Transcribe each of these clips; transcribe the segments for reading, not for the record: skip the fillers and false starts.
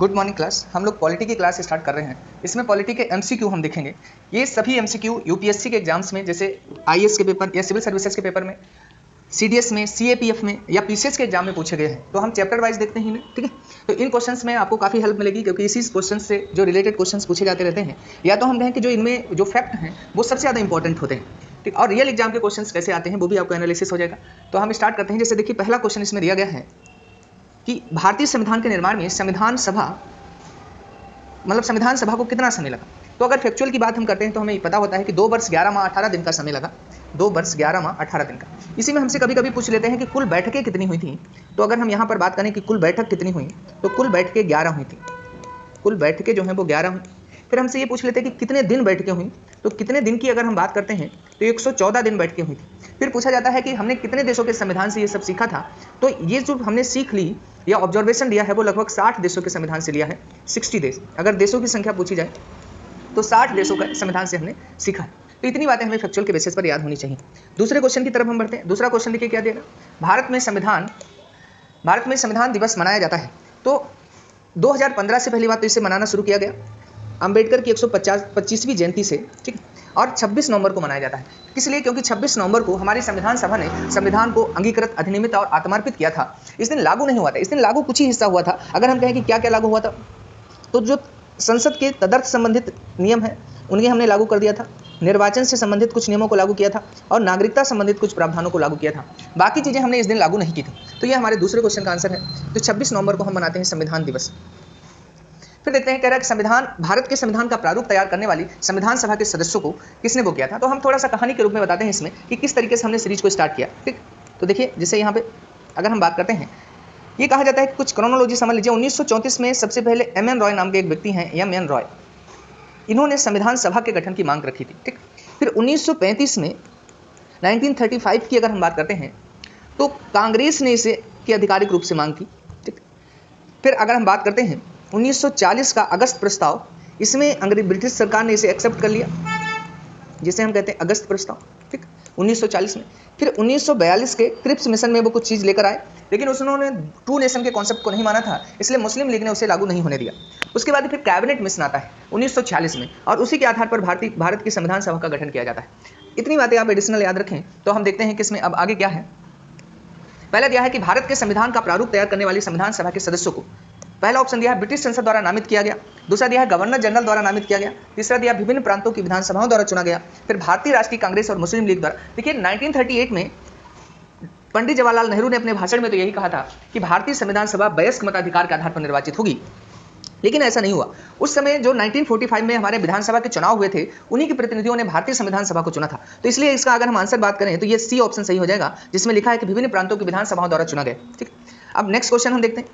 Good morning class. हम लोग polity की क्लास स्टार्ट कर रहे हैं। इसमें पॉलिटी के एमसीक्यू हम देखेंगे। ये सभी एमसीक्यू यूपीएससी के एग्जाम्स में, जैसे आईएएस के पेपर या सिविल सर्विसेज के पेपर में, सीडीएस में, सीएपीएफ में या पीसीएस के एग्जाम में पूछे गए हैं। तो हम चैप्टर वाइज देखते हैं, ठीक है। तो इन क्वेश्चंस में आपको काफ़ी हेल्प मिलेगी, क्योंकि इसी क्वेश्चन से जो रिलेटेड क्वेश्चंस पूछे जाते रहते हैं, या तो हम कहें कि जो इनमें जो फैक्ट हैं वो सबसे ज़्यादा इंपॉर्टेंट होते हैं, ठीक। और रियल एग्जाम के क्वेश्चंस कैसे आते हैं वो भी आपको एनालिसिस हो जाएगा। तो हम स्टार्ट करते हैं। जैसे देखिए, पहला क्वेश्चन इसमें दिया गया है कि भारतीय संविधान के निर्माण में संविधान सभा को कितना समय लगा। तो अगर फैक्चुअल की बात हम करते हैं तो हमें पता होता है कि 2 वर्ष 11 माह 18 दिन का समय लगा। 2 वर्ष 11 माह 18 दिन का। इसी में हमसे कभी कभी पूछ लेते हैं कि कुल बैठकें कितनी हुई थी। तो अगर हम यहाँ पर बात करें कि कुल बैठक कितनी हुई, तो कुल बैठकें 11 हुई थी। कुल बैठकें जो हैं वो 11 हुई। फिर हमसे ये पूछ लेते हैं कि कितने दिन बैठकें हुई। तो कितने दिन की अगर हम बात करते हैं तो 114 दिन बैठकें हुई थी। फिर पूछा जाता है कि हमने कितने देशों के संविधान से ये सब सीखा था। तो ये जो हमने सीख ली या ऑब्जर्वेशन लिया है वो लगभग 60 देशों के संविधान से लिया है। 60 देश, अगर देशों की संख्या पूछी जाए तो 60 देशों का संविधान से हमने सीखा है। तो इतनी बातें हमें फैक्चुअल के बेसिस पर याद होनी चाहिए। दूसरे क्वेश्चन की तरफ हम बढ़ते हैं। दूसरा क्वेश्चन देखिए क्या देगा। भारत में संविधान दिवस मनाया जाता है। तो 2015 से पहली बात तो इसे मनाना शुरू किया गया अंबेडकर की 125वीं जयंती से, ठीक। और 26 नवंबर को मनाया जाता है। किस लिए? क्योंकि 26 नवंबर को हमारी संविधान सभा ने संविधान को अंगीकृत, अधिनियमित और आत्मार्पित किया था। इस दिन लागू नहीं हुआ था, इस दिन लागू कुछ ही हिस्सा हुआ था। अगर हम कहें कि क्या क्या लागू हुआ था, तो जो संसद के तदर्थ संबंधित नियम हैं उन्हें हमने लागू कर दिया था, निर्वाचन से संबंधित कुछ नियमों को लागू किया था, और नागरिकता संबंधित कुछ प्रावधानों को लागू किया था। बाकी चीज़ें हमने इस दिन लागू नहीं की थी। तो ये हमारे दूसरे क्वेश्चन का आंसर है। तो 26 नवंबर को हम मनाते हैं संविधान दिवस। फिर देखते हैं, कह रहा है कि भारत के संविधान का प्रारूप तैयार करने वाली संविधान सभा के सदस्यों को किसने वो किया था। तो हम थोड़ा सा कहानी के रूप में बताते हैं इसमें कि किस तरीके से हमने सीरीज को स्टार्ट किया, ठीक। तो देखिए, जैसे यहाँ पे अगर हम बात करते हैं, ये कहा जाता है कि कुछ क्रोनोलॉजी समझ लीजिए। 1934 में सबसे पहले एम.एन. रॉय नाम के एक व्यक्ति हैं, एम.एन. रॉय। इन्होंने संविधान सभा के गठन की मांग रखी थी, ठीक। फिर 1935 में 1935 की अगर हम बात करते हैं तो कांग्रेस ने इसे की आधिकारिक रूप से मांग की, ठीक। फिर अगर हम बात करते हैं 1940 का अगस्त प्रस्ताव, इसमें ब्रिटिश सरकार ने इसे एक्सेप्ट कर लिया, जिसे हम कहते हैं अगस्त प्रस्ताव, ठीक, 1940 में। फिर 1942 के क्रिप्स मिशन में वो कुछ चीज़ लेकर आए, लेकिन उन्होंने 2 नेशन के कॉन्सेप्ट को नहीं माना था, इसलिए मुस्लिम लीग ने उसे लागू नहीं होने दिया। उसके बाद फिर कैबिनेट मिशन आता है 1946 में, और उसी के आधार पर भारत की संविधान सभा का गठन किया जाता है। इतनी बातें आप एडिशनल याद रखें। तो हम देखते हैं कि इसमें अब आगे क्या है। पहला दिया है कि भारत के संविधान का प्रारूप तैयार करने वाली संविधान सभा के सदस्यों को, पहला ऑप्शन दिया है ब्रिटिश संसद द्वारा नामित किया गया, दूसरा दिया है गवर्नर जनरल द्वारा नामित किया गया, तीसरा दिया विभिन्न प्रांतों की विधानसभाओं द्वारा चुना गया, फिर भारतीय राष्ट्रीय कांग्रेस और मुस्लिम लीग द्वारा। देखिए, 1938 में पंडित जवाहरलाल नेहरू ने अपने भाषण में तो यही कहा था कि भारतीय संविधान सभा वयस्क मताधिकार के आधार पर निर्वाचित होगी, लेकिन ऐसा नहीं हुआ। उस समय जो 1945 में हमारे विधानसभा के चुनाव हुए थे, उन्हीं के प्रतिनिधियों ने भारतीय संविधान सभा को चुना था। तो इसलिए इसका अगर हम आंसर बात करें तो ये सी ऑप्शन सही हो जाएगा, जिसमें लिखा है कि विभिन्न प्रांतों की विधानसभाओं द्वारा चुना गया, ठीक। अब नेक्स्ट क्वेश्चन हम देखते हैं।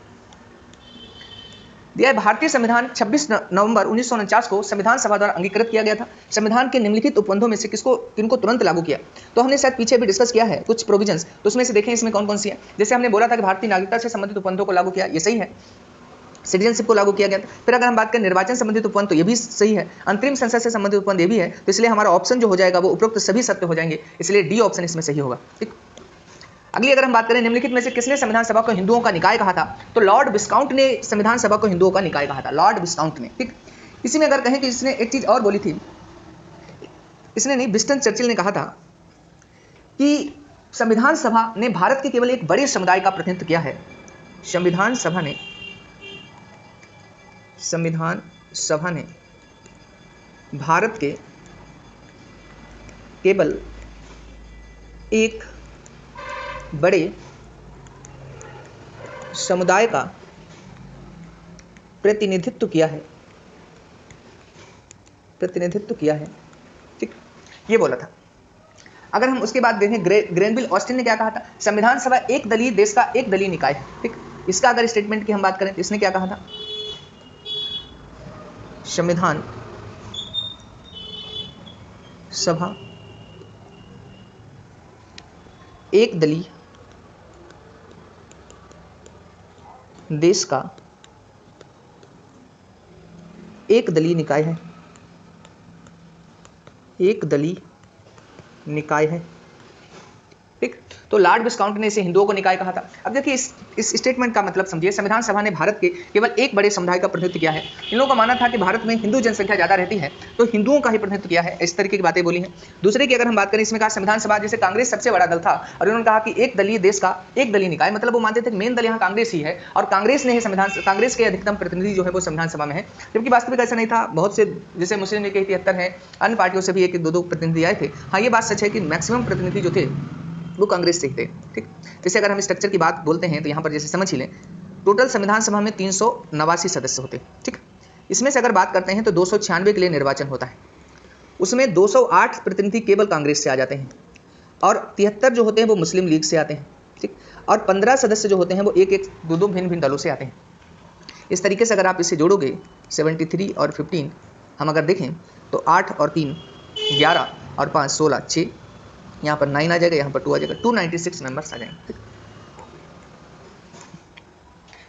दिया है भारतीय संविधान 26 नवंबर 1949 को संविधान सभा द्वारा अंगीकृत किया गया था। संविधान के निम्नलिखित उपबंधों में से किनको तुरंत लागू किया। तो हमने शायद पीछे भी डिस्कस किया है कुछ प्रोविजंस, तो उसमें से देखें इसमें कौन कौन सी है। जैसे हमने बोला था कि भारतीय नागरिकता से संबंधित उपबंधों को लागू किया, ये सही है। सिटीजनशिप को लागू किया गया था। फिर अगर हम बात करें निर्वाचन संबंधित उपबंध, तो ये भी सही है। अंतरिम संसद से संबंधित उपबंध ये भी है। तो इसलिए हमारा ऑप्शन जो हो जाएगा वो उपरोक्त सभी सत्य हो जाएंगे, इसलिए डी ऑप्शन इसमें सही होगा, ठीक। अगली अगर हम बात करें, निम्नलिखित में से किसने संविधान सभा को हिंदुओं का निकाय कहा था। तो लॉर्ड विस्काउंट ने संविधान सभा को हिंदुओं का निकाय कहा था, लॉर्ड विस्काउंट ने, ठीक। इसी में अगर कहें कि इसने एक चीज और बोली थी, इसने नहीं, विंस्टन चर्चिल ने कहा था कि संविधान सभा ने भारत के केवल एक बड़े समुदाय का प्रतिनिधित्व किया है। संविधान सभा ने भारत के केवल एक बड़े समुदाय का प्रतिनिधित्व किया है, ठीक, ये बोला था। अगर हम उसके बाद देखें, ग्रेनविल ऑस्टिन ने क्या कहा था, संविधान सभा एक दलीय देश का एक दलीय निकाय है, ठीक। इसका अगर स्टेटमेंट की हम बात करें तो इसने क्या कहा था, संविधान सभा एक दलीय देश का एक दलीय निकाय है, ठीक। तो लॉर्ड विस्काउंट ने इसे हिंदुओं को निकाय कहा था। अब देखिए, इस स्टेटमेंट का मतलब समझिए, संविधान सभा ने भारत के केवल एक बड़े समुदाय का प्रतिनिधित्व किया है। इन लोगों का मानना था कि भारत में हिंदू जनसंख्या ज़्यादा रहती है तो हिंदुओं का ही प्रतिनिधित्व किया है, इस तरीके की बातें बोली हैं। दूसरे की अगर हम बात करें, इसमें कहा संविधान सभा जैसे कांग्रेस सबसे बड़ा दल था और उन्होंने कहा कि एक दलीय देश का एक दलीय निकाय, मतलब वो मानते थे कि मेन दल यहाँ कांग्रेस ही है और कांग्रेस ने ही कांग्रेस के अधिकतम प्रतिनिधि जो है वो संविधान सभा में है, जबकि वास्तविक ऐसा नहीं था। बहुत से जैसे मुस्लिम लीग के 73 है, अन्य पार्टियों से भी एक दो प्रतिनिधि आए थे। हाँ, ये बात सच है कि मैक्सिमम प्रतिनिधि जो थे वो कांग्रेस से थे। ठीक, जैसे अगर हम स्ट्रक्चर की बात बोलते हैं तो यहाँ पर जैसे समझ ही लें, टोटल संविधान सभा में 389 सदस्य होते। ठीक, इसमें से अगर बात करते हैं तो 296 के लिए निर्वाचन होता है, उसमें 208 प्रतिनिधि केवल कांग्रेस से आ जाते हैं और 73 जो होते हैं वो मुस्लिम लीग से आते हैं। ठीक, और 15 सदस्य जो होते हैं वो एक एक दो भिन्न भिन्न दलों से आते हैं। इस तरीके से अगर आप इसे जोड़ोगे 73 और 15 हम अगर देखें तो 8 और 3 11 और 5 16 6, यहाँ पर 9 आ जाएगा, यहाँ पर 2 आ जाएगा, 296 मेंबर्स आ जाएंगे।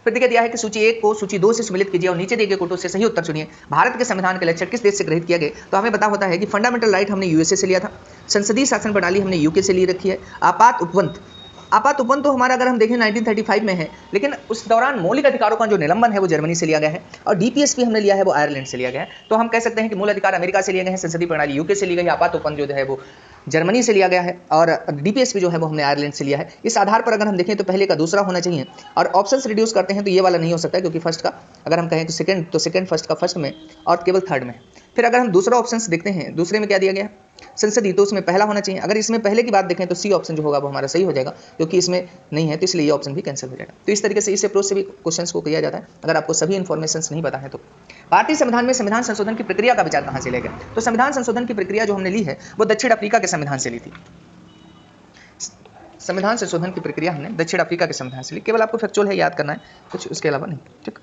फिर देखिए दिया है कि सूची 1 को सूची 2 से सम्मिलित कीजिए और नीचे दिए गए कोटों से सही उत्तर चुनिए। भारत के संविधान के लक्ष्य किस देश से ग्रहित किया गया? तो हमें पता होता है कि फंडामेंटल राइट हमने यूएसए से लिया था, संसदीय शासन प्रणाली हमने यूके से ली रखी है, आपात उपबंध तो हमारा अगर हम देखें 1935 में है, लेकिन उस दौरान मौलिक अधिकारों का जो निलंबन है वो जर्मनी से लिया गया है और डीपीएसपी हमने लिया है वो आयरलैंड से लिया गया है। तो हम कह सकते हैं कि मूल अधिकार अमेरिका से लिए गए हैं, संसदीय प्रणाली यूके से ली गई है, आपात उपबंध जो है वो जर्मनी से लिया गया है और डीपीएसपी जो है वो हमने आयरलैंड से लिया है। इस आधार पर अगर हम देखें तो पहले का दूसरा होना चाहिए और ऑप्शंस रिड्यूस करते हैं तो ये वाला नहीं हो सकता क्योंकि फर्स्ट का अगर हम कहें तो सेकंड फर्स्ट का फर्स्ट में और केवल थर्ड में। फिर अगर हम दूसरा ऑप्शंस देखते हैं, दूसरे में क्या दिया गया है संसदीय, तो उसमें पहला होना चाहिए। अगर इसमें पहले की बात देखें तो सी ऑप्शन जो होगा वो हमारा सही हो जाएगा, क्योंकि इसमें नहीं है तो इसलिए ये ऑप्शन भी कैंसिल हो जाएगा। तो इस तरीके से इस अप्रोच से भी क्वेश्चंस को किया जाता है अगर आपको सभी इन्फॉर्मेशन नहीं पता है तो। भारतीय संविधान में संविधान संशोधन की प्रक्रिया का विचार कहाँ से लिया गया? तो संविधान संशोधन की प्रक्रिया जो हमने ली है वो दक्षिण अफ्रीका के संविधान से ली थी। संविधान संशोधन की प्रक्रिया हमने दक्षिण अफ्रीका के संविधान से ली, केवल आपको फैक्चुअल है याद करना है, कुछ उसके अलावा नहीं। ठीक,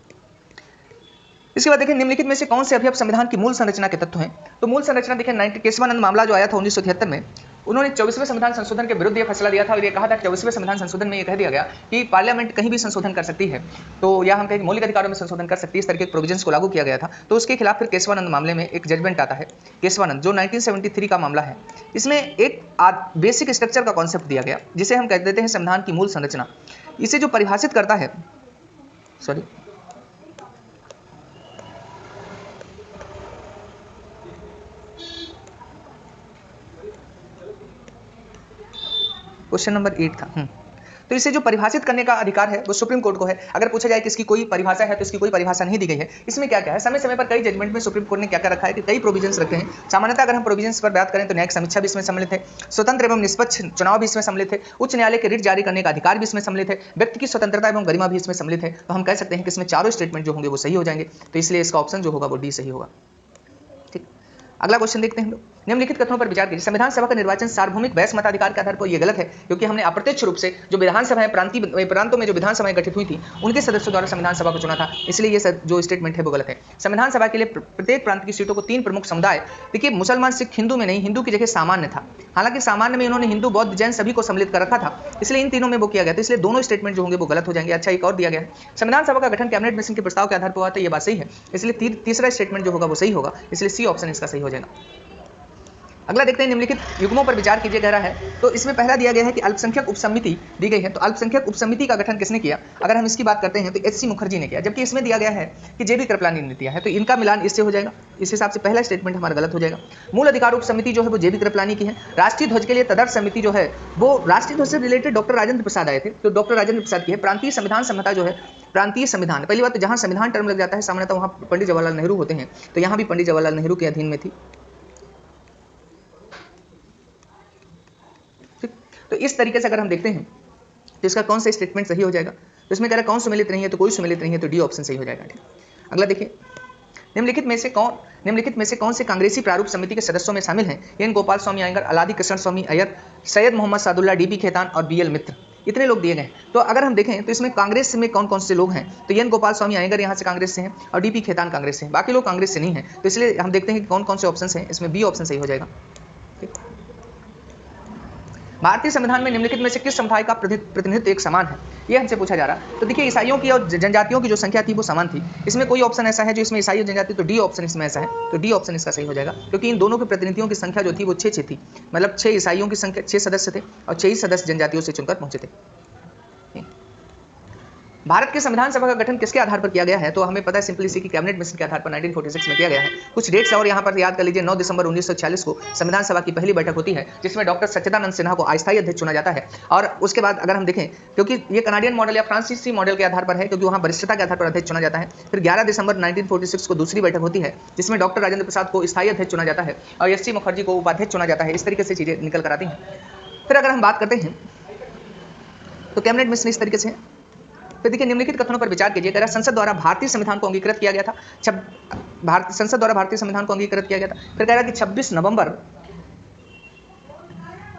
इसके बाद देखिए निम्नलिखित में से कौन से अभियप संविधान की मूल संरचना के तत्व हैं? तो मूल संरचना देखिए केशवानंद मामला जो आया था 1973 में, उन्होंने 24वें संविधान संशोधन के विरुद्ध ये फैसला दिया था और ये कहा था कि 24वें संविधान संशोधन में ये कह दिया गया कि पार्लियामेंट कहीं भी संशोधन कर सकती है, तो या हम कहें मौलिक अधिकारों में संशोधन कर सकती है, इस तरह के प्रोविजंस को लागू किया गया था। तो उसके खिलाफ फिर केशवानंद मामले में एक जजमेंट आता है, केशवानंद जो 1973 का मामला है। इसमें एक बेसिक स्ट्रक्चर का कॉन्सेप्ट दिया गया जिसे हम कह देते हैं संविधान की मूल संरचना। इसे जो परिभाषित करता है, क्वेश्चन नंबर 8 था। तो इसे जो परिभाषित करने का अधिकार है वो सुप्रीम कोर्ट को है। अगर पूछा जाए कि इसकी कोई परिभाषा है तो इसकी कोई परिभाषा नहीं दी गई है। इसमें क्या क्या है, समय समय पर कई जजमेंट में सुप्रीम कोर्ट ने क्या क्या रखा है कि कई प्रोविजंस रखे हैं। सामान्यतः अगर हम प्रोविजंस पर बात करें तो न्यायिक समीक्षा भी इसमें सम्मिलित है, स्वतंत्र एवं निष्पक्ष चुनाव भी इसमें सम्मिलित है, उच्च न्यायालय के रिट जारी करने का अधिकार भी इसमें सम्मिलित है, व्यक्ति की स्वतंत्रता एवं गरिमा भी इसमें सम्मिलित है। तो हम कह सकते हैं कि इसमें चारों स्टेटमेंट जो होंगे वो सही हो जाएंगे, तो इसलिए इसका ऑप्शन जो होगा वो डी सही होगा। अगला क्वेश्चन देखते हैं। निम्नलिखित कथनों पर विचार कीजिए। संविधान सभा का निर्वाचन सार्वभौमिक वैश्य मताधिकार के आधार पर यह गलत है क्योंकि हमने अप्रत्यक्ष रूप से जो विधानसभाएं प्रांतों में जो विधानसभाएं गठित हुई थी उनके सदस्यों द्वारा संविधान सभा को चुना था, इसलिए ये जो स्टेटमेंट है वो गलत है। संविधान सभा के लिए प्रत्येक प्रांत की सीटों को 3 प्रमुख समुदाय, देखिए मुसलमान सिख हिंदू में नहीं, हिंदू की जगह सामान्य था, हालांकि सामान्य में इन्होंने हिंदू बौद्ध जैन सभी को सम्मिलित कर रखा था, इसलिए इन तीनों में वो किया गया था, इसलिए दोनों स्टेटमेंट जो होंगे वो गलत हो जाएंगे। अच्छा, एक और दिया गया है, संविधान सभा का गठन कैबिनेट मिशन के प्रस्ताव के आधार पर हुआ था, ये बात सही है, इसलिए तीसरा स्टेटमेंट जो होगा वो सही होगा, इसलिए सी ऑप्शन इसका सही हो जाएगा। अगला देखते हैं, निम्नलिखित युग्मों पर विचार कीजिए कह रहा है। तो इसमें पहला दिया गया है कि अल्पसंख्यक उपसमिति दी गई है, तो अल्पसंख्यक उपसमिति का गठन किसने किया? अगर हम इसकी बात करते हैं तो एच.सी. मुखर्जी ने किया, जबकि इसमें दिया गया है कि जे.बी. कृपलानी ने दिया है, तो इनका मिलान इससे हो जाएगा, इस हिसाब से पहला स्टेटमेंट हमारा गलत हो जाएगा। मूल अधिकार उपसमिति जो है वो जे.बी. कृपलानी की है। राष्ट्रीय ध्वज के लिए तदर्थ समिति जो है वो राष्ट्रीय ध्वज से रिलेटेड डॉक्टर राजेंद्र प्रसाद आए थे, तो डॉक्टर राजेंद्र प्रसाद की है। प्रांतीय संविधान संहिता जो है, प्रांतीय संविधान, पहली बात तो जहाँ संविधान टर्म लग जाता है सामान्यतः वहाँ पंडित जवाहरलाल नेहरू होते हैं, तो यहाँ भी पंडित जवाहरलाल नेहरू के अधीन में थी। तो इस तरीके से अगर हम देखते हैं तो इसका कौन सा स्टेटमेंट सही हो जाएगा? तो इसमें कह रहा है कौन सम्मिलित नहीं है, तो कोई सम्मिलित नहीं है, तो डी ऑप्शन सही हो जाएगा। अगला देखिए, निम्नलिखित में से कौन से कांग्रेसी प्रारूप समिति के सदस्यों में शामिल हैं? एन गोपाल स्वामी अयंगर, अलादी कृष्ण स्वामी अय्यर, सैयद मोहम्मद सादुल्ला, डी.बी. खेतान और बी.एल. मित्र, इतने लोग दिए गए। तो अगर हम देखें तो इसमें कांग्रेस में कौन कौन से लोग हैं, तो एन गोपाल स्वामी अयंगर यहाँ से कांग्रेस से हैं और डी.बी. खेतान कांग्रेस से हैं, बाकी लोग कांग्रेस से नहीं हैं। तो इसलिए हम देखते हैं कि कौन कौन से ऑप्शन हैं, इसमें बी ऑप्शन सही हो जाएगा। भारतीय संविधान में निम्नलिखित में से किस समुदाय का प्रतिनिधित्व एक समान है, ये हमसे पूछा जा रहा है। तो देखिए ईसाइयों की और जनजातियों की जो संख्या थी वो समान थी, इसमें कोई ऑप्शन ऐसा है जो इसमें ईसाई और जनजाति, तो डी ऑप्शन इसमें ऐसा है, तो डी ऑप्शन इसका सही हो जाएगा, क्योंकि इन दोनों के प्रतिनिधियों की संख्या जो थी वो 6 थी, मतलब 6 ईसाइयों की संख्या 6 सदस्य थे और 6 ही सदस्य जनजातियों से चुनकर पहुंचे थे। भारत के संविधान सभा का गठन किसके आधार पर किया गया है? तो हमें पता है सिंपली सी कि कैबिनेट मिशन के आधार पर 1946 में किया गया है। कुछ डेट्स और यहाँ पर याद कर लीजिए। 9 दिसंबर 1946 को संविधान सभा की पहली बैठक होती है, जिसमें डॉक्टर सच्चिदानंद सिन्हा को अस्थायी अध्यक्ष चुना जाता है। और उसके बाद अगर हम देखें, क्योंकि ये कनाडियन मॉडल या फ्रांसीसी मॉडल के आधार पर है, क्योंकि वहाँ वरिष्ठता के आधार पर अध्यक्ष चुना जाता है। फिर 11 दिसंबर 1946 को दूसरी बैठक होती है, जिसमें डॉक्टर राजेंद्र प्रसाद को स्थायी अध्यक्ष चुना जाता है और एस सी मुखर्जी को उपाध्यक्ष चुना जाता है। इस तरीके से चीजें निकल कर आती हैं। फिर अगर हम बात करते हैं तो कैबिनेट मिशन इस तरीके से है। फिर देखिए, निम्नलिखित कथनों पर विचार कीजिए। कह रहा है संसद द्वारा भारतीय संविधान को अंगीकृत किया गया था। संसद द्वारा भारतीय संविधान को अंगीकृत किया गया था। फिर कह रहा है कि 26 नवंबर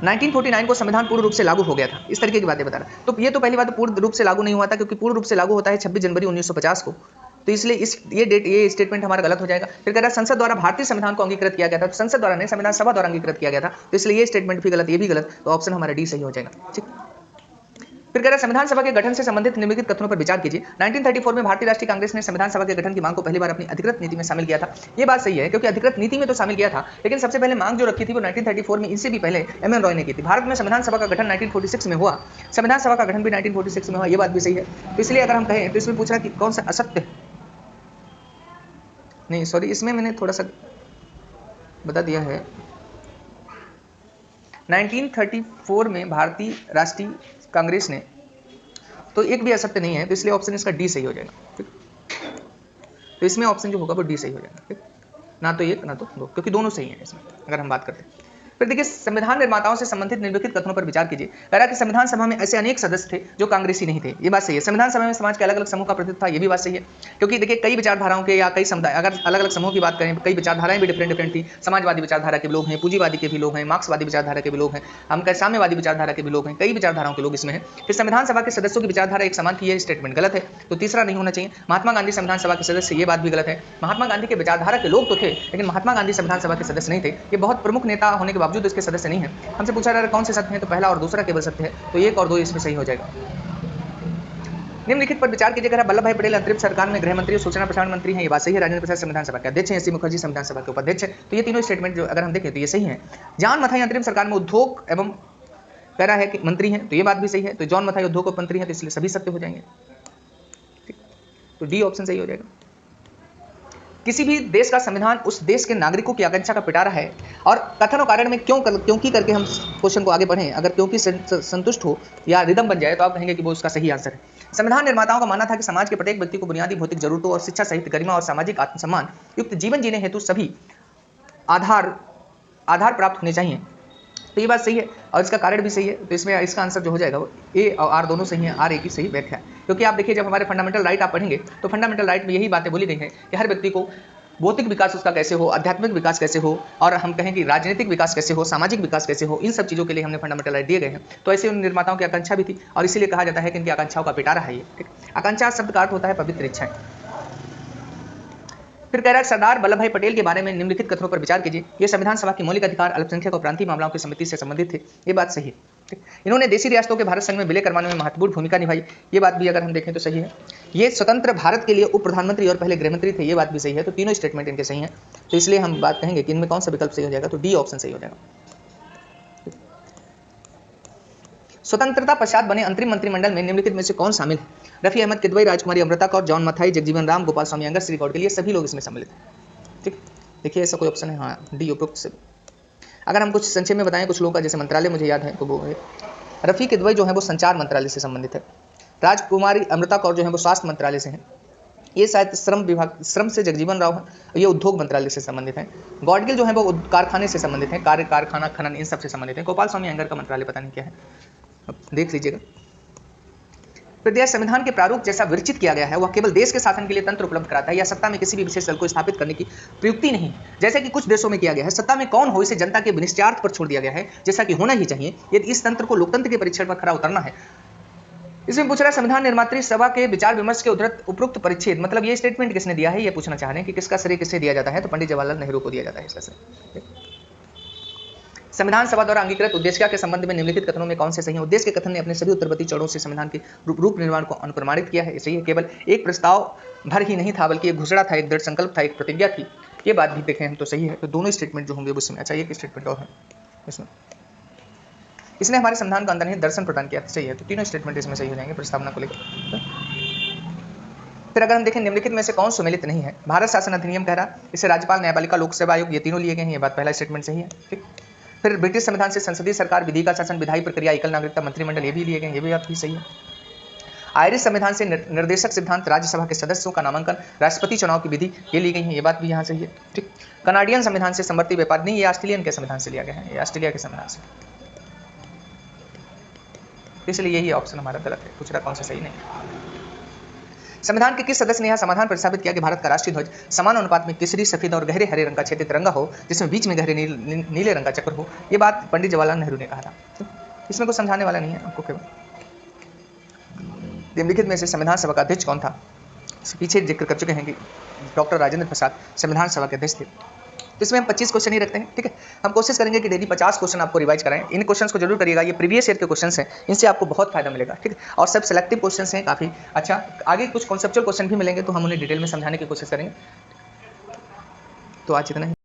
1949 को संविधान पूर्ण रूप से लागू हो गया था। इस तरीके की बातें बता रहा है। तो ये तो पहली बात, पूर्ण रूप से लागू नहीं हुआ था, क्योंकि पूर्ण रूप से लागू होता है 26 जनवरी 1950 को। तो इसलिए ये स्टेटमेंट हमारा गलत हो जाएगा। फिर कह रहा है संसद द्वारा भारतीय संविधान को अंगीकृत किया गया था। तो संसद द्वारा नहीं, संविधान सभा द्वारा अंगीकृत किया गया था। तो इसलिए ये स्टेटमेंट भी गलत, ये भी गलत। तो ऑप्शन हमारा डी सही हो जाएगा। ठीक। फिर कह रहा है संविधान सभा के गठन से संबंधित निम्नलिखित कथनों पर विचार कीजिए। 1934 में भारतीय राष्ट्रीय कांग्रेस ने संविधान सभा के गठन की मांग को पहली बार अपनी अधिकृत नीति में शामिल किया था। ये बात सही है, क्योंकि अधिकृत नीति में तो शामिल किया था, लेकिन सबसे पहले मांग जो रखी थी वो 1934 में, इनसे भी पहले एम.एन. रॉय ने की थी। भारत में संविधान सभा का गठन 1946 में हुआ। संविधान सभा का गठन भी 1946 में हुआ। ये बात भी सही है। तो इसलिए अगर हम कहें तो इसमें पूछ रहा कि कौन सा असत्य, नहीं सॉरी, इसमें मैंने थोड़ा सा बता दिया है। 1934 में भारतीय राष्ट्रीय कांग्रेस ने, तो एक भी असत्य नहीं है, तो इसलिए ऑप्शन इसका डी सही हो जाएगा। ठीक। तो इसमें ऑप्शन जो होगा वो डी सही हो जाएगा। ठीक। ना तो एक ना तो दो, क्योंकि दोनों सही हैं इसमें अगर हम बात करते हैं। फिर देखिए, संविधान निर्माताओं से संबंधित निम्नलिखित कथनों पर विचार कीजिए। कह रहा है कि संविधान सभा में ऐसे अनेक सदस्य थे जो कांग्रेसी नहीं थे। ये बात सही है। संविधान सभा में समाज के अलग अलग समूह का प्रतिनिधित्व था। ये भी बात सही है, क्योंकि देखिए कई विचारधाराओं के या कई समुदाय, अगर अलग अलग समूह की बात करें, कई विचारधाराएं भी डिफरेंट थी। समाजवादी विचारधारा के भी लोग हैं, पूंजीवादी के भी लोग हैं, मार्क्सवादी विचारधारा के भी लोग हैं, हम कहें साम्यवादी विचारधारा के भी लोग हैं, कई विचारधाराओं के लोग इसमें हैं। फिर संविधान सभा के सदस्यों की विचारधारा एक समान थी, ये स्टेटमेंट गलत है। तो तीसरा नहीं होना चाहिए। महात्मा गांधी संविधान सभा के सदस्य, ये बात भी गलत है। महात्मा गांधी के विचारधारा के लोग तो थे, लेकिन महात्मा गांधी संविधान सभा के सदस्य नहीं थे। ये बहुत प्रमुख नेता होने के बावजूद इसके सदस्य नहीं है। हमसे पूछा जा रहा है कौन से सत्य हैं, तो पहला और दूसरा केवल सत्य है। तो एक और दो इसमें सही हो जाएगा। निम्नलिखित पर विचार कीजिए। वल्लभ भाई पटेल अंतरिम सरकार में गृह मंत्री और सूचना प्रसारण मंत्री हैं। ये बात सही है। राजेंद्र प्रसाद संविधान सभा के अध्यक्ष हैं। एस.सी. मुखर्जी संविधान सभा के उपाध्यक्ष हैं। तो ये तीनों स्टेटमेंट जो अगर हम देखें तो ये सही है। जॉन मथाई अंतरिम सरकार में उद्योग एवं कह रहा है कि मंत्री हैं, तो ये बात भी सही है। तो जॉन मथाई उद्योग मंत्री हैं, तो इसलिए सभी सत्य हो जाएंगे। तो डी ऑप्शन सही हो जाएगा। किसी भी देश का संविधान उस देश के नागरिकों की आकांक्षा का पिटारा है। और कथन और कारण में क्योंकि करके हम क्वेश्चन को आगे बढ़ें, अगर क्योंकि संतुष्ट हो या रिदम बन जाए तो आप कहेंगे कि वो उसका सही आंसर है। संविधान निर्माताओं का मानना था कि समाज के प्रत्येक व्यक्ति को बुनियादी भौतिक जरूरतों और शिक्षा सहित गरिमा और सामाजिक आत्मसम्मान युक्त जीवन जीने हेतु सभी आधार प्राप्त होने चाहिए। तो ये बात सही है और इसका कारण भी सही है। तो इसमें इसका आंसर जो हो जाएगा वो ए और आर दोनों सही है। आर ए की सही व्याख्या है, क्योंकि आप देखिए जब हमारे फंडामेंटल राइट आप पढ़ेंगे तो फंडामेंटल राइट में यही बातें बोली गई हैं कि हर व्यक्ति को भौतिक विकास उसका कैसे हो, आध्यात्मिक विकास कैसे हो, और हम कहें कि राजनीतिक विकास कैसे हो, सामाजिक विकास कैसे हो, इन सब चीज़ों के लिए हमने फंडामेंटल राइट दिए गए हैं। तो ऐसे उन निर्माताओं की आकांक्षा भी थी और इसीलिए कहा जाता है कि इनकी आकांक्षाओं का पिटारा है ये। ठीक। आकांक्षा शब्द का अर्थ होता है पवित्र इच्छाएं। फिर कह रहा है सरदार वल्लभ भाई पटेल के बारे में निम्नलिखित कथनों पर विचार कीजिए। ये संविधान सभा के मौलिक अधिकार, अल्पसंख्यक और प्रांतीय मामलों की समिति से संबंधित थे। ये बात सही है। ठीक। इन्होंने देशी रियासतों के भारत संघ में विलय करवाने में महत्वपूर्ण भूमिका निभाई। ये बात भी अगर हम देखें तो सही है। ये स्वतंत्र भारत के लिए उप प्रधानमंत्री और पहले गृहमंत्री थे। ये बात भी सही है। तो तीनों स्टेटमेंट इनके सही हैं। तो इसलिए हम बात कहेंगे कि इनमें कौन सा विकल्प सही हो जाएगा, तो डी ऑप्शन सही हो जाएगा। स्वतंत्रता पश्चात बने अंतरिम मंत्रिमंडल में निम्नलिखित में से कौन शामिल है? रफी अहमद किदवई, राजकुमारी अमृता कौर, जॉन मथाई, जगजीवन राम, गोपाल स्वामी अयंगर, श्री गौड के लिए सभी लोग इसमें सम्मिलित हैं। ठीक। देखिए ऐसा कोई ऑप्शन है, हाँ डी उपयुक्त से। अगर हम कुछ संक्षेप में बताएं कुछ लोगों का, जैसे मंत्रालय मुझे याद है तो वो है रफी किदवई जो है वो संचार मंत्रालय से संबंधित है। राजकुमारी अमृता कौर जो है वो स्वास्थ्य मंत्रालय से है। ये शायद श्रम से जगजीवन राव है, ये उद्योग मंत्रालय से संबंधित है। गॉडगिल जो है वो कारखाने से संबंधित है, कारखाना खनन इन सब से संबंधित है। गोपाल स्वामी अयंगर का मंत्रालय पता नहीं क्या है, देख लीजिएगा। फिर संविधान के प्रारूप जैसा विरचित किया गया है वह केवल देश के शासन के लिए तंत्र उपलब्ध कराता है या सत्ता में किसी भी विशेष दल को स्थापित करने की प्रयुक्ति नहीं, जैसे कि कुछ देशों में किया गया है। सत्ता में कौन हो इसे जनता के निश्चयार्थ पर छोड़ दिया गया है, जैसा कि होना ही चाहिए यदि इस तंत्र को लोकतंत्र के परीक्षण पर खरा उतरना है। इसमें पूछ रहा है संविधान निर्मात्री सभा के विचार विमर्श के उपरोक्त परिच्छेद, मतलब ये स्टेटमेंट किसने दिया है, ये पूछना चाह रहे हैं कि किसका श्रेय किससे दिया जाता है, तो पंडित जवाहरलाल नेहरू को दिया जाता है इसका श्रेय। संविधान सभा द्वारा अंगीकृत उद्देश्य के संबंध में निम्नलिखित कथनों में कौन से सही है? उद्देश्य के कथन ने अपने सभी उत्तरवर्ती चरणों से संविधान के रूप निर्माण को अनुप्रमाणित किया है। सही है। केवल एक प्रस्ताव भर ही नहीं था बल्कि एक घोषणा था, एक दृढ़ संकल्प था, एक प्रतिज्ञा थी। ये बात भी देखें हम तो सही है। तो दोनों स्टेटमेंट जो होंगे उसमें अच्छा एक स्टेटमेंट और है इसमें, इसने हमारे संविधान का अंदर दर्शन प्रदान किया। सही है। तो तीनों स्टेटमेंट इसमें सही हो जाएंगे प्रस्तावना को लेकर। फिर अगर हम देखें निम्नलिखित में से कौन सुमेलित नहीं है, भारत शासन अधिनियम कह रहा, इसे राज्यपाल, न्यायपालिका, लोक सेवा आयोग ये तीनों लिए गए हैं, ये बात पहला स्टेटमेंट सही है। ठीक, फिर ब्रिटिश संविधान से संसदीय सरकार, विधि का शासन, विधायी प्रक्रिया, एकल नागरिकता, मंत्रिमंडल ये भी लिए गए, ये भी बात भी सही है। आयरिश संविधान से निर्देशक सिद्धांत, राज्यसभा के सदस्यों का नामांकन, राष्ट्रपति चुनाव की विधि ये ली गई है, ये बात भी यहाँ सही है। ठीक, कनाडियन संविधान से समवर्ती व्यापार, नहीं ये ऑस्ट्रेलियन के संविधान से लिया गया है, ये ऑस्ट्रेलिया के संविधान से, इसलिए यही ऑप्शन हमारा गलत है, दूसरा कौन सा सही नहीं। संविधान के किस सदस्य ने यह समाधान प्रस्तावित किया कि भारत का राष्ट्रीय ध्वज समान अनुपात में केसरी, सफेद और गहरे हरे रंग का क्षेत्रीय तिरंगा हो, जिसमें बीच में गहरे नीले रंग का चक्र हो? ये बात पंडित जवाहरलाल नेहरू ने कहा था। इसमें कुछ समझाने वाला नहीं है आपको केवल। निम्नलिखित में से संविधान सभा का अध्यक्ष कौन था? पीछे जिक्र कर चुके हैं कि डॉक्टर राजेंद्र प्रसाद संविधान सभा के अध्यक्ष थे। तो इसमें हम 25 क्वेश्चन ही रखते हैं। ठीक है, हम कोशिश करेंगे कि डेली 50 क्वेश्चन आपको रिवाइज कराएं। इन क्वेश्चंस को जरूर करिएगा, ये प्रीवियस ईयर के क्वेश्चंस हैं, इनसे आपको बहुत फायदा मिलेगा। ठीक है, और सब सिलेक्टिव क्वेश्चंस हैं काफ़ी। अच्छा, आगे कुछ कॉन्सेप्चुअल क्वेश्चन भी मिलेंगे तो हम उन्हें डिटेल में समझाने की कोशिश करेंगे। तो आज इतना ही।